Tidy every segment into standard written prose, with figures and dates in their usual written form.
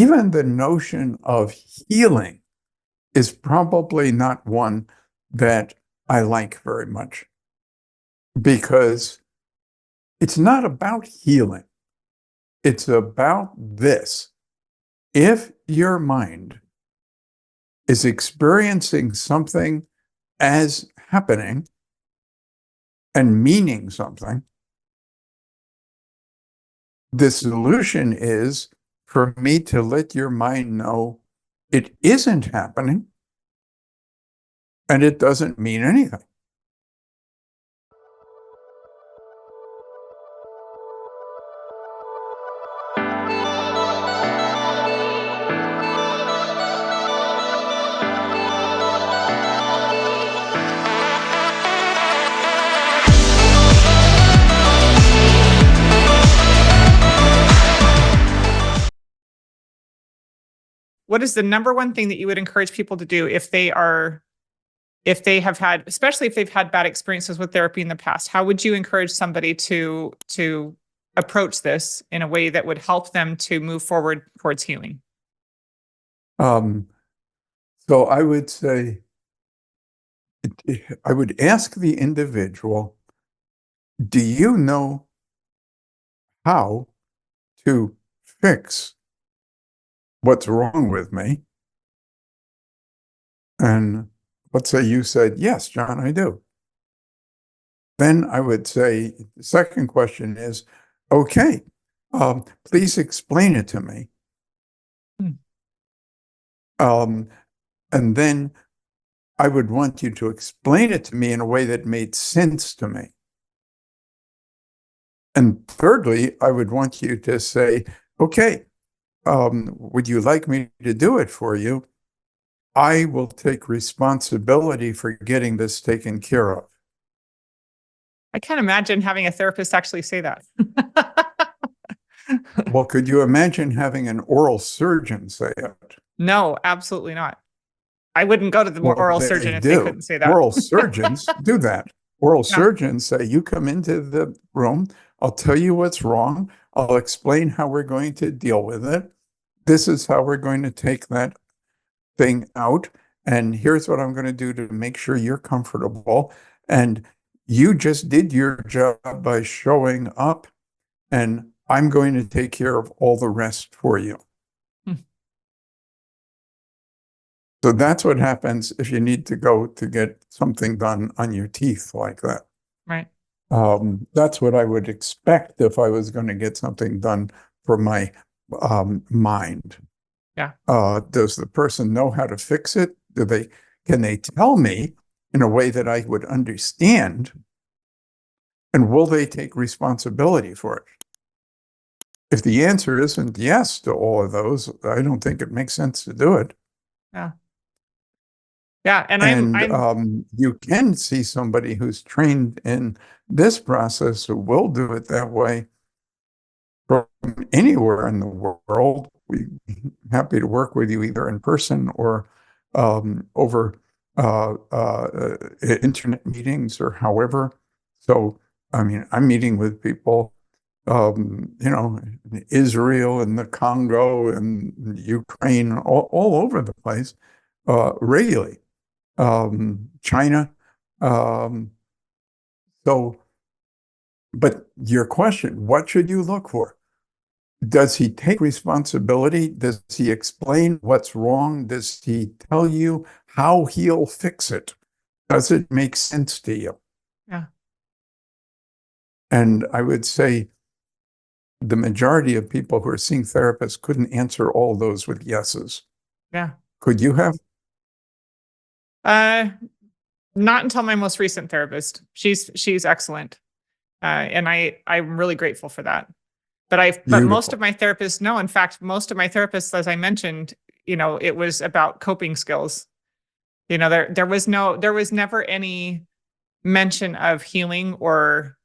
even the notion of healing is probably not one that I like very much, because it's not about healing. It's about this. If your mind is experiencing something as happening and meaning something, the solution is for me to let your mind know it isn't happening and it doesn't mean anything. What is the number one thing that you would encourage people to do if they have had, especially if they've had bad experiences with therapy in the past? How would you encourage somebody to approach this in a way that would help them to move forward towards healing? So I would say, I would ask the individual, do you know how to fix what's wrong with me? And let's say you said, yes, John, I do. Then I would say, the second question is, okay, please explain it to me. Hmm. And then I would want you to explain it to me in a way that made sense to me. And thirdly, I would want you to say, okay, would you like me to do it for you? I will take responsibility for getting this taken care of. I can't imagine having a therapist actually say that. Well, could you imagine having an oral surgeon say it? No, absolutely not. I wouldn't go to the Well, oral they surgeon if they do. couldn't say that. Oral surgeons do that. Oral Yeah. surgeons say, you come into the room, I'll tell you what's wrong. I'll explain how we're going to deal with it. This is how we're going to take that thing out. And here's what I'm going to do to make sure you're comfortable. And you just did your job by showing up, and I'm going to take care of all the rest for you. Hmm. So that's what happens if you need to go to get something done on your teeth like that. Right. That's what I would expect if I was going to get something done for my mind. Yeah. Does the person know how to fix it? Can they tell me in a way that I would understand? And will they take responsibility for it? If the answer isn't yes to all of those, I don't think it makes sense to do it. Yeah. Yeah. And you can see somebody who's trained in this process who will do it that way from anywhere in the world. We're happy to work with you either in person or over internet meetings or however. So, I mean, I'm meeting with people, in Israel and the Congo and Ukraine, all over the place, regularly. China. So, but your question, what should you look for? Does he take responsibility? Does he explain what's wrong? Does he tell you how he'll fix it? Does it make sense to you? yeah. And I would say the majority of people who are seeing therapists couldn't answer all those with yeses. Yeah. Could you have? Not until my most recent therapist. She's excellent. And I'm really grateful for that. But most of my therapists, no, in fact, most of my therapists, as I mentioned, it was about coping skills. There was never any mention of healing or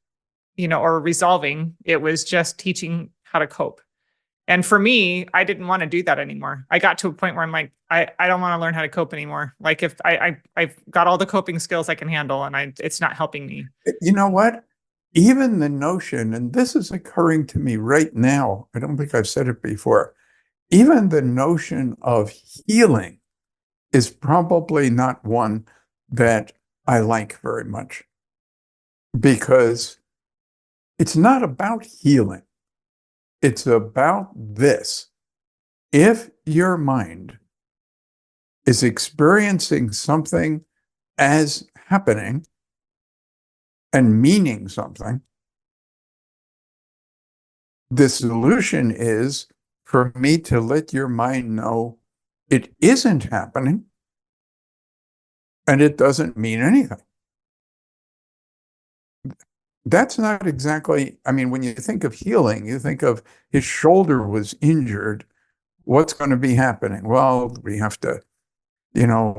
resolving. It was just teaching how to cope. And for me, I didn't want to do that anymore. I got to a point where I'm like, I don't want to learn how to cope anymore. Like if I've got all the coping skills I can handle, and it's not helping me. You know what? Even the notion, and this is occurring to me right now, I don't think I've said it before, even the notion of healing is probably not one that I like very much, because it's not about healing. It's about this. If your mind is experiencing something as happening and meaning something, the solution is for me to let your mind know it isn't happening and it doesn't mean anything. That's not exactly, I mean, when you think of healing, you think of his shoulder was injured. What's going to be happening? Well, we have to,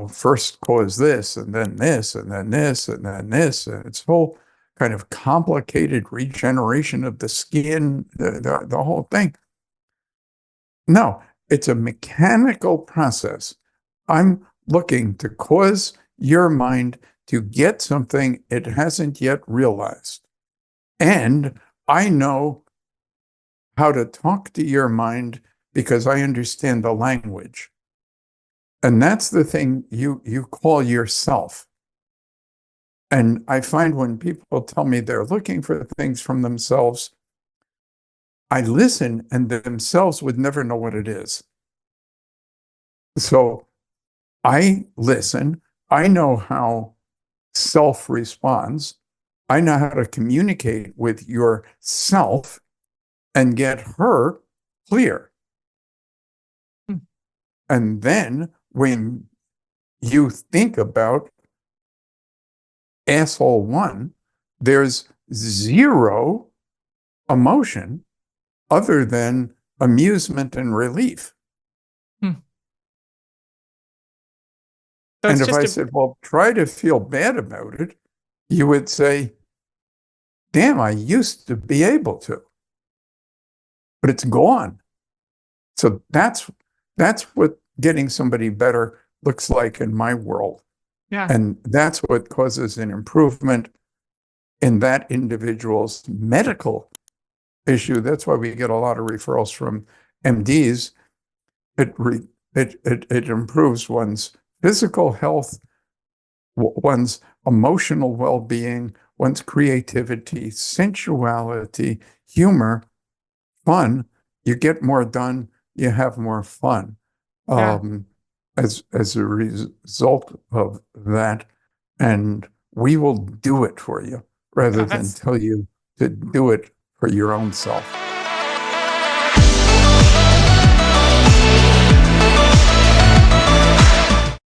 first cause this and then this and then this and then this. And it's whole kind of complicated regeneration of the skin, the whole thing. No, it's a mechanical process. I'm looking to cause your mind to get something it hasn't yet realized. And I know how to talk to your mind because I understand the language. And that's the thing you call yourself. And I find when people tell me they're looking for things from themselves, I listen and themselves would never know what it is. So I listen. I know how self responds. I know how to communicate with yourself and get her clear. Hmm. And then when you think about asshole one, there's zero emotion other than amusement and relief. Hmm. So And it's if just I a, said, well, try to feel bad about it, you would say, damn, I used to be able to, but it's gone. So that's what getting somebody better looks like in my world. yeah, And that's what causes an improvement in that individual's medical issue. That's why we get a lot of referrals from MDs. It re, it improves one's physical health, one's emotional well-being, one's creativity, sensuality, humor, fun. You get more done, you have more fun. yeah. Um, as a result of that, and we will do it for you rather Oh, than that's tell you to do it for your own self.